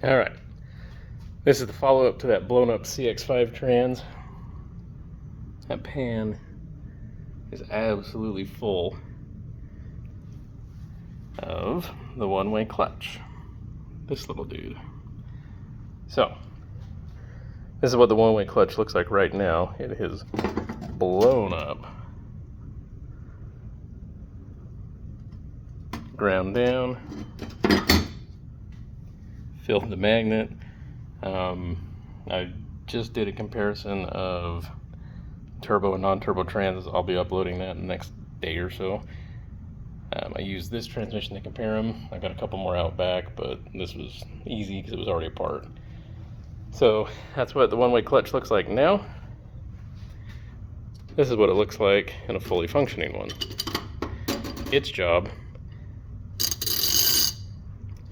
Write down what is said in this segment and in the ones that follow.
All right, this is the follow-up to that blown up CX-5 trans. That pan is absolutely full of the one-way clutch. This little dude. So, this is what the one-way clutch looks like right now. It has blown up, ground down, filled the magnet. I just did a comparison of turbo and non-turbo trans. I'll be uploading that in the next day or so. I used this transmission to compare them. I got a couple more out back, but this was easy because it was already apart. So that's what the one-way clutch looks like now. This is what it looks like in a fully functioning one. Its job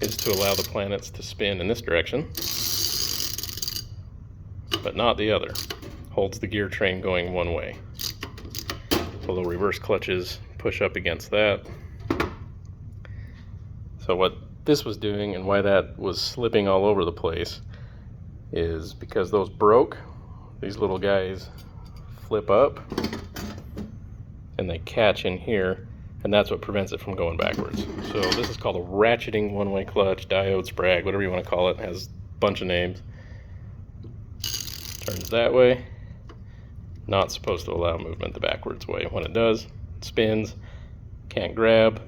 is to allow the planets to spin in this direction, but not the other. Holds the gear train going one way. The little reverse clutches push up against that. So what this was doing and why that was slipping all over the place is because those broke. These little guys flip up and they catch in here, and that's what prevents it from going backwards. So this is called a ratcheting one-way clutch, diode, sprag, whatever you want to call it. It has a bunch of names. Turns that way. Not supposed to allow movement the backwards way. When it does, it spins, can't grab.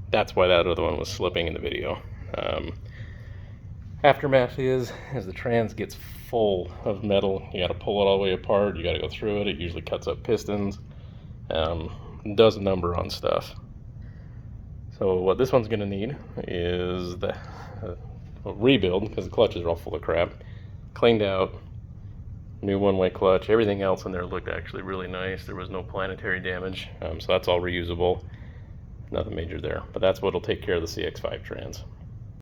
That's why that other one was slipping in the video. Aftermath is, as the trans gets full of metal, you got to pull it all the way apart, you got to go through it. It usually cuts up pistons, does a number on stuff. So what this one's going to need is the rebuild, because the clutches are all full of crap, cleaned out, new one-way clutch. Everything else in there looked actually really nice. There was no planetary damage, so that's all reusable. Nothing major there, but that's what'll take care of the CX-5 trans.